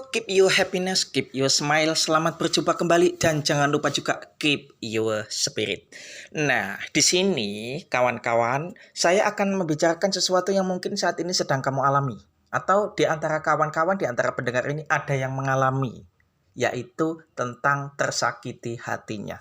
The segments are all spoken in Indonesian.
Halo, keep your happiness, keep your smile. Selamat berjumpa kembali dan jangan lupa juga keep your spirit. Nah, di sini kawan-kawan, saya akan membicarakan sesuatu yang mungkin saat ini sedang kamu alami. Atau di antara kawan-kawan, di antara pendengar ini ada yang mengalami, yaitu tentang tersakiti hatinya.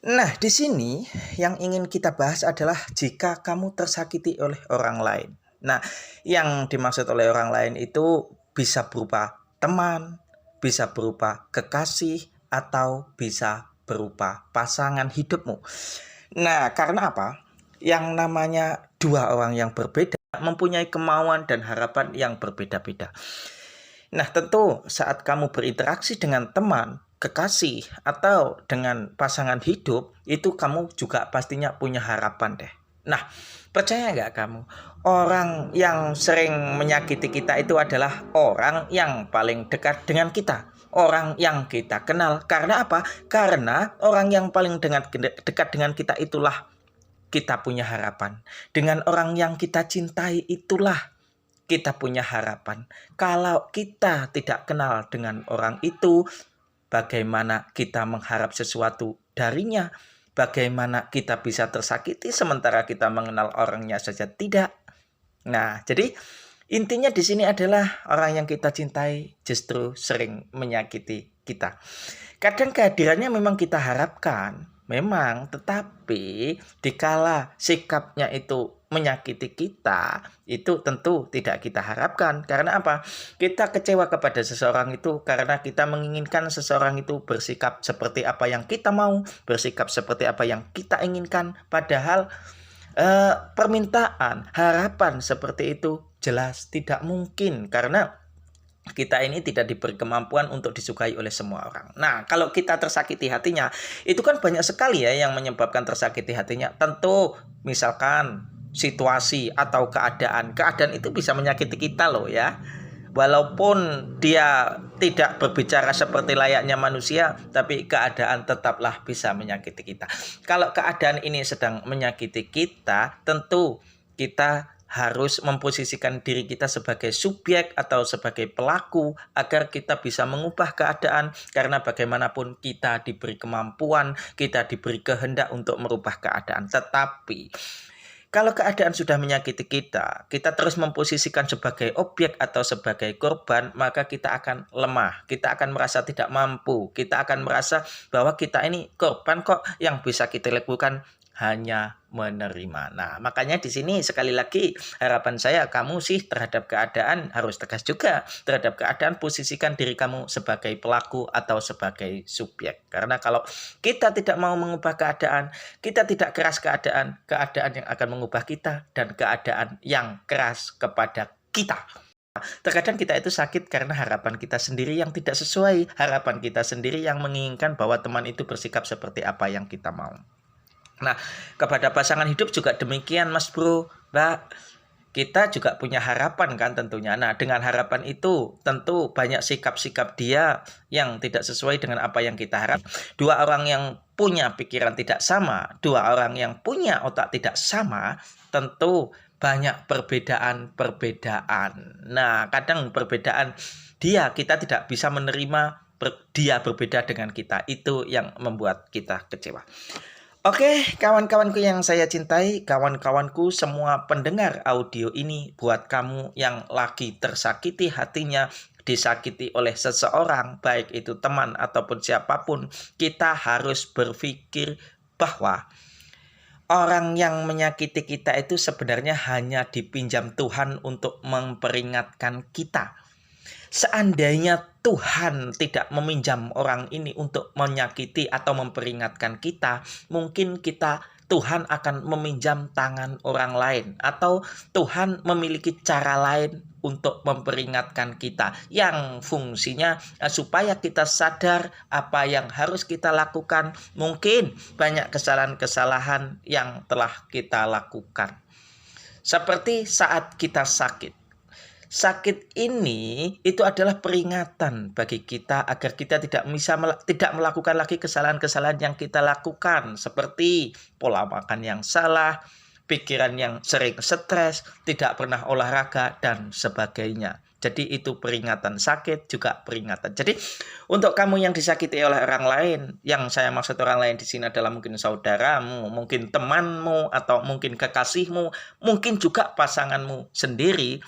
Nah, di sini yang ingin kita bahas adalah jika kamu tersakiti oleh orang lain. Nah, yang dimaksud oleh orang lain itu bisa berupa teman, bisa berupa kekasih, atau bisa berupa pasangan hidupmu. Nah, karena apa? Yang namanya dua orang yang berbeda mempunyai kemauan dan harapan yang berbeda-beda. Nah, tentu saat kamu berinteraksi dengan teman, kekasih, atau dengan pasangan hidup, itu kamu juga pastinya punya harapan deh. Nah, percaya nggak kamu? Orang yang sering menyakiti kita itu adalah orang yang paling dekat dengan kita. Orang yang kita kenal. Karena apa? Karena orang yang paling dekat dengan kita itulah kita punya harapan. Dengan orang yang kita cintai itulah kita punya harapan. Kalau kita tidak kenal dengan orang itu, bagaimana kita mengharap sesuatu darinya? Bagaimana kita bisa tersakiti sementara kita mengenal orangnya saja tidak? Nah, jadi intinya di sini adalah orang yang kita cintai justru sering menyakiti kita. Kadang kehadirannya memang kita harapkan, memang, tetapi dikala sikapnya itu menyakiti kita, itu tentu tidak kita harapkan. Karena apa? Kita kecewa kepada seseorang itu karena kita menginginkan seseorang itu bersikap seperti apa yang kita mau, bersikap seperti apa yang kita inginkan. Padahal permintaan, harapan seperti itu jelas tidak mungkin karena kita ini tidak diberi kemampuan untuk disukai oleh semua orang. Nah, kalau kita tersakiti hatinya, itu kan banyak sekali ya yang menyebabkan tersakiti hatinya. Tentu misalkan situasi atau keadaan. Keadaan itu bisa menyakiti kita loh ya. Walaupun dia tidak berbicara seperti layaknya manusia, tapi keadaan tetaplah bisa menyakiti kita. Kalau keadaan ini sedang menyakiti kita, tentu kita harus memposisikan diri kita sebagai subjek atau sebagai pelaku agar kita bisa mengubah keadaan, karena bagaimanapun kita diberi kemampuan, kita diberi kehendak untuk merubah keadaan. Tetapi kalau keadaan sudah menyakiti kita, kita terus memposisikan sebagai objek atau sebagai korban, maka kita akan lemah, kita akan merasa tidak mampu, kita akan merasa bahwa kita ini korban kok, yang bisa kita lakukan hanya menerima. Nah, makanya di sini sekali lagi harapan saya kamu sih terhadap keadaan harus tegas juga. Terhadap keadaan posisikan diri kamu sebagai pelaku atau sebagai subjek. Karena kalau kita tidak mau mengubah keadaan, kita tidak keras keadaan yang akan mengubah kita dan keadaan yang keras kepada kita. Terkadang kita itu sakit karena harapan kita sendiri yang tidak sesuai, harapan kita sendiri yang menginginkan bahwa teman itu bersikap seperti apa yang kita mau. Nah, kepada pasangan hidup juga demikian Mas Bro, Mbak. Kita juga punya harapan kan tentunya. Nah, dengan harapan itu tentu banyak sikap-sikap dia yang tidak sesuai dengan apa yang kita harap. Dua orang yang punya pikiran tidak sama, dua orang yang punya otak tidak sama, tentu banyak perbedaan-perbedaan. Nah, kadang perbedaan kita tidak bisa menerima dia berbeda dengan kita. Itu yang membuat kita kecewa. Oke, kawan-kawanku yang saya cintai, kawan-kawanku semua pendengar audio ini, buat kamu yang lagi tersakiti hatinya, disakiti oleh seseorang, baik itu teman ataupun siapapun, kita harus berpikir bahwa orang yang menyakiti kita itu sebenarnya hanya dipinjam Tuhan untuk memperingatkan kita. Seandainya Tuhan tidak meminjam orang ini untuk menyakiti atau memperingatkan kita, mungkin Tuhan akan meminjam tangan orang lain, atau Tuhan memiliki cara lain untuk memperingatkan kita yang fungsinya supaya kita sadar apa yang harus kita lakukan. Mungkin banyak kesalahan-kesalahan yang telah kita lakukan. Seperti saat kita sakit. Sakit ini itu adalah peringatan bagi kita agar kita tidak melakukan lagi kesalahan-kesalahan yang kita lakukan, seperti pola makan yang salah, pikiran yang sering stres, tidak pernah olahraga dan sebagainya. Jadi itu peringatan, sakit juga peringatan. Jadi untuk kamu yang disakiti oleh orang lain, yang saya maksud orang lain di sini adalah mungkin saudaramu, mungkin temanmu, atau mungkin kekasihmu, mungkin juga pasanganmu sendiri.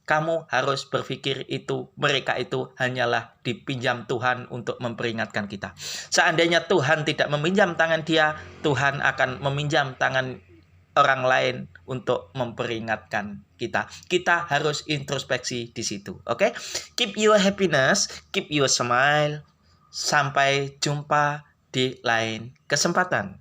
Kamu harus berpikir mereka itu hanyalah dipinjam Tuhan untuk memperingatkan kita. Seandainya Tuhan tidak meminjam tangan dia, Tuhan akan meminjam tangan orang lain untuk memperingatkan kita. Kita harus introspeksi di situ. Oke? Keep your happiness, keep your smile. Sampai jumpa di lain kesempatan.